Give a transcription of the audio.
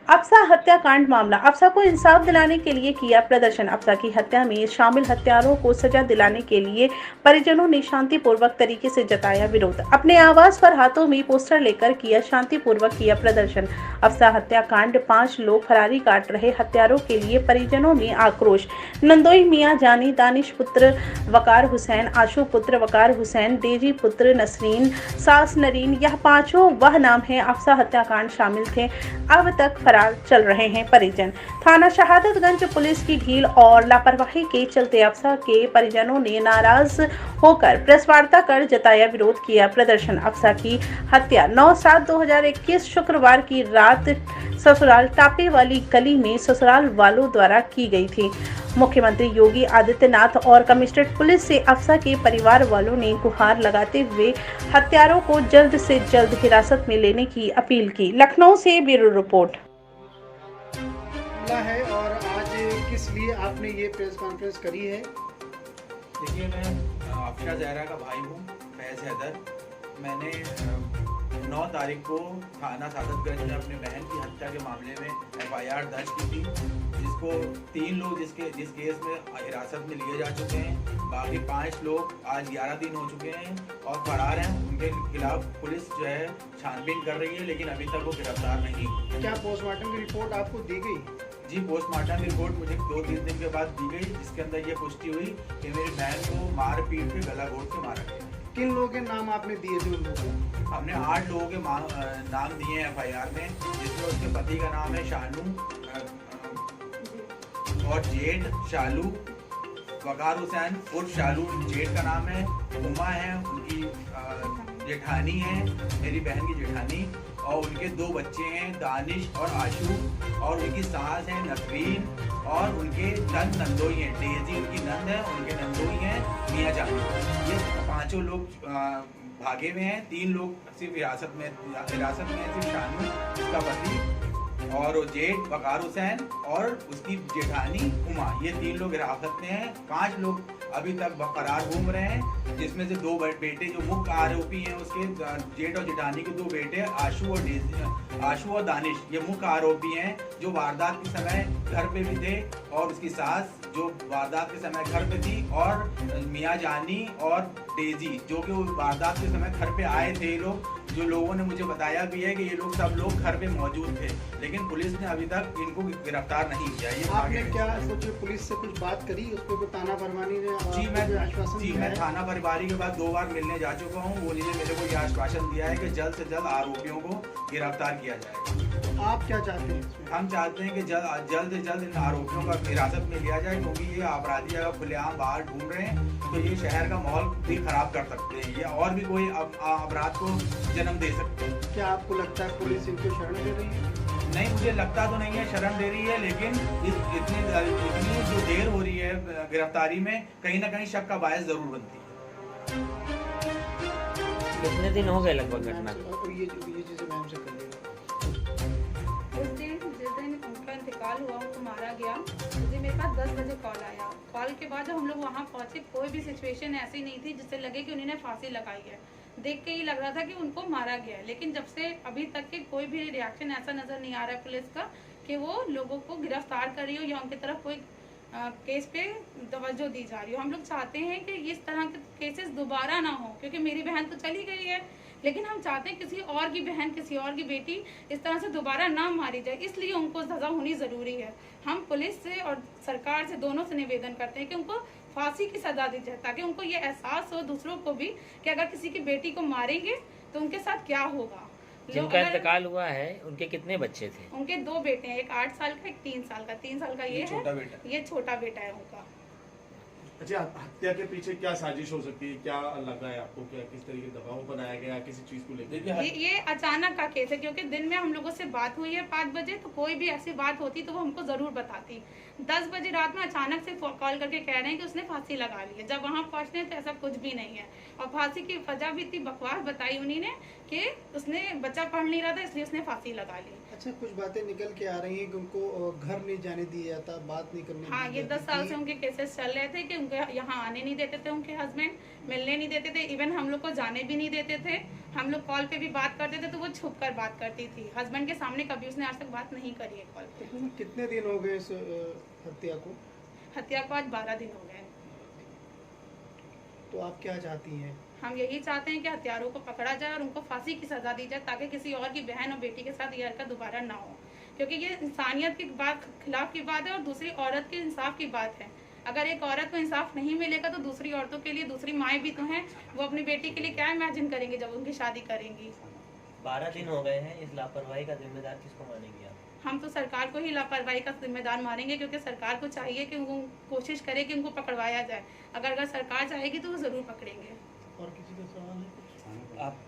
अफसा हत्याकांड मामला। अफसा को इंसाफ दिलाने के लिए किया प्रदर्शन। अफसा की हत्या में शामिल हत्यारों को सजा दिलाने के लिए परिजनों ने शांतिपूर्वक तरीके से जताया विरोध। अपने आवास पर हाथों में पोस्टर लेकर किया शांतिपूर्वक किया प्रदर्शन। अफसा हत्याकांड 5 लोग फरारी काट रहे हत्यारों के लिए परिजनों में आक्रोश। नंदोई मियां जानी, दानिश पुत्र वकार हुसैन, आशु पुत्र वकार हुसैन, डेजी पुत्र नसरीन, सास नरीन, यह पांचों वह नाम है अफसा हत्याकांड शामिल थे। अब तक फरार चल रहे हैं परिजन। थाना शहादतगंज पुलिस की ढील और लापरवाही के चलते अफसा के परिजनों ने नाराज होकर प्रेस वार्ता कर जताया विरोध किया प्रदर्शन। अफसा की हत्या 9/7/2021 शुक्रवार की रात ससुराल टापे वाली गली में ससुराल वालों द्वारा की गई थी। मुख्यमंत्री योगी आदित्यनाथ और कमिश्नरेट पुलिस से अफसा के परिवार वालों ने गुहार लगाते हुए हत्यारों को जल्द से जल्द हिरासत में लेने की अपील की। लखनऊ से ब्यूरो रिपोर्ट है। और आज किस लिए आपने ये प्रेस कॉन्फ्रेंस करी है? देखिए, मैं अफसा जहरा का भाई हूँ, फैज़ हैदर। मैंने 9 तारीख को थाना सादतगंज में अपने बहन की हत्या के मामले में FIR दर्ज की थी, जिसको 3 लोग जिस केस में हिरासत में लिए जा चुके हैं। बाकी 5 लोग आज 11 दिन हो चुके हैं और फरार हैं। उनके खिलाफ पुलिस जो है छानबीन कर रही है, लेकिन अभी तक वो गिरफ्तार नहीं। क्या पोस्टमार्टम की रिपोर्ट आपको दी गई? जी, पोस्टमार्टम की रिपोर्ट मुझे 2-3 दिन के बाद दी गई, जिसके अंदर ये पुष्टि हुई कि मेरी बहन को मार पीट के गला घोट के मारा गया। किन लोगों के नाम आपने दिए थे उन लोगों को? हमने 8 लोगों के नाम दिए हैं FIR में, जिसमें उसके पति का नाम है शानू और जेठ शालू, वकार हुसैन उर्फ शालू जेठ का नाम है, उमा है उनकी जेठानी है, मेरी बहन की जेठानी, और उनके 2 बच्चे हैं दानिश और आशु, और उनकी सास है नसरीन, और उनके नंदोई हैं, डेजी उनकी नंद है, उनके नंदोई हैं मियां जानी। ये 5 लोग भागे हुए हैं। 3 लोग सिर्फ हिरासत में हैं, सिर्फ शानू उसका पति और जेठ वकार हुसैन और उसकी जेठानी उमा, ये 3 लोग हिरासत में हैं। 5 लोग अभी तक फरार घूम रहे हैं, जिसमें से 2 बेटे जो मुख्य आरोपी हैं, उसके जेठ और जेठानी के 2 बेटे आशु और दानिश, ये मुख्य आरोपी हैं, जो वारदात के समय घर पे भी थे, और उसकी सास जो वारदात के समय घर पे थी, और मियां जानी और डेजी जो कि वारदात के समय घर पे आए थे। लोग जो लोगों ने मुझे बताया भी है कि ये लोग सब लोग घर पे मौजूद थे, लेकिन पुलिस ने अभी तक इनको गिरफ्तार नहीं किया। ये आपने क्या सोचे, पुलिस से कुछ बात करी? उस पर कोई ताना फरमानी ने आश्वासन दिया? मैं थाना परिवारी के बाद 2 बार मिलने जा चुका हूँ। वो ने मेरे को ये आश्वासन दिया है कि जल्द से जल्द आरोपियों को गिरफ्तार किया जाएगा। आप क्या चाहते हैं? हम चाहते हैं कि जल्द से जल्द इन आरोपियों का हिरासत में लिया जाए, क्योंकि ये अपराधी अगर खुलेआम बाहर ढूंढ रहे हैं तो ये शहर का माहौल भी खराब कर सकते हैं, ये और भी कोई अपराध को जन्म दे सकते हैं। क्या आपको लगता है पुलिस इनको शरण दे रही है? नहीं, मुझे लगता तो नहीं है शरण दे रही है, लेकिन इतनी जो देर हो रही है गिरफ्तारी में, कहीं ना कहीं शक का बायस जरूर बनती है। कितने दिन हो गए लगभग घटना? ये चीजें मैम से कर लेंगे। जिस दिन उनका इंतकाल हुआ, उनको मारा गया, उस दिन मेरे पास 10 बजे कॉल आया। कॉल के बाद जब हम लोग वहाँ पहुँचे, कोई भी सिचुएशन ऐसी नहीं थी जिससे लगे कि उन्होंने फांसी लगाई है। देख के ही लग रहा था कि उनको मारा गया है, लेकिन जब से अभी तक के कोई भी रिएक्शन ऐसा नज़र नहीं आ रहा है पुलिस का कि वो लोगों को गिरफ्तार कर रही हो या उनकी तरफ कोई केस पे तवज्जो दी जा रही हो। हम लोग चाहते हैं कि इस तरह के केसेस दोबारा ना हो, क्योंकि मेरी बहन तो चली गई है, लेकिन हम चाहते हैं किसी और की बहन, किसी और की बेटी इस तरह से दोबारा ना मारी जाए, इसलिए उनको सज़ा होनी ज़रूरी है। हम पुलिस से और सरकार से दोनों से निवेदन करते हैं कि उनको फांसी की सजा दी जाए, ताकि उनको ये एहसास हो दूसरों को भी कि अगर किसी की बेटी को मारेंगे तो उनके साथ क्या होगा। जिनका इंतकाल हुआ है उनके कितने बच्चे थे? उनके 2 बेटे हैं, एक 8 साल का, एक 3 साल का। 3 साल का ये है, ये छोटा बेटा है उनका। अच्छा, हत्या के पीछे क्या साजिश हो सकती है? क्या लगा है आपको? क्या किस तरीके दबाव बनाया गया किसी चीज को लेकर? ये अचानक का केस है, क्योंकि दिन में हम लोगों से बात हुई है 5 बजे, तो कोई भी ऐसी बात होती तो वो हमको जरूर बताती। 10 बजे रात में अचानक से कॉल करके कह रहे हैं कि उसने फांसी लगा ली है। जब वहाँ पहुँचते हैं तो ऐसा कुछ भी नहीं है, और फांसी की वजह भी इतनी बकवास बताई उन्हीं ने कि उसने बच्चा पढ़ नहीं रहा था इसलिए उसने फांसी लगा ली। अच्छा, कुछ बातें निकल के आ रही हैं कि उनको घर नहीं जाने दिया जाता, बात नहीं करने हाँ, दी ये जाती 10 साल थी। से उनके केसेस चल रहे थे कि उनके यहाँ आने नहीं देते थे, उनके हस्बैंड मिलने नहीं देते थे, इवन हम लोग को जाने भी नहीं देते थे। हम लोग कॉल पे भी बात करते थे तो वो छुप कर बात करती थी, हस्बैंड के सामने कभी उसने आज तक बात नहीं करी है कॉल पे। तो कितने दिन हो गए इस हत्या को? हत्या को आज 12 दिन हो गए। तो आप क्या चाहती हैं? हम यही चाहते हैं कि हत्यारों को पकड़ा जाए और उनको फांसी की सजा दी जाए ताकि किसी और की बहन और बेटी के साथ ये हरकत दोबारा ना हो, क्योंकि ये इंसानियत की बात खिलाफ की बात है और दूसरी औरत के इंसाफ की बात है। अगर एक औरत को इंसाफ नहीं मिलेगा तो दूसरी औरतों के लिए, दूसरी माएँ भी तो हैं, वो अपनी बेटी के लिए क्या इमेजिन करेंगी जब उनकी शादी करेंगी। 12 दिन हो गए हैं, इस लापरवाही का जिम्मेदार किसको मानेंगे आप? हम तो सरकार को ही लापरवाही का जिम्मेदार मानेंगे, क्योंकि सरकार को चाहिए कि वो कोशिश करे कि उनको पकड़वाया जाए। अगर सरकार चाहेगी तो वो ज़रूर पकड़ेंगे। और किसी का सवाल है? आप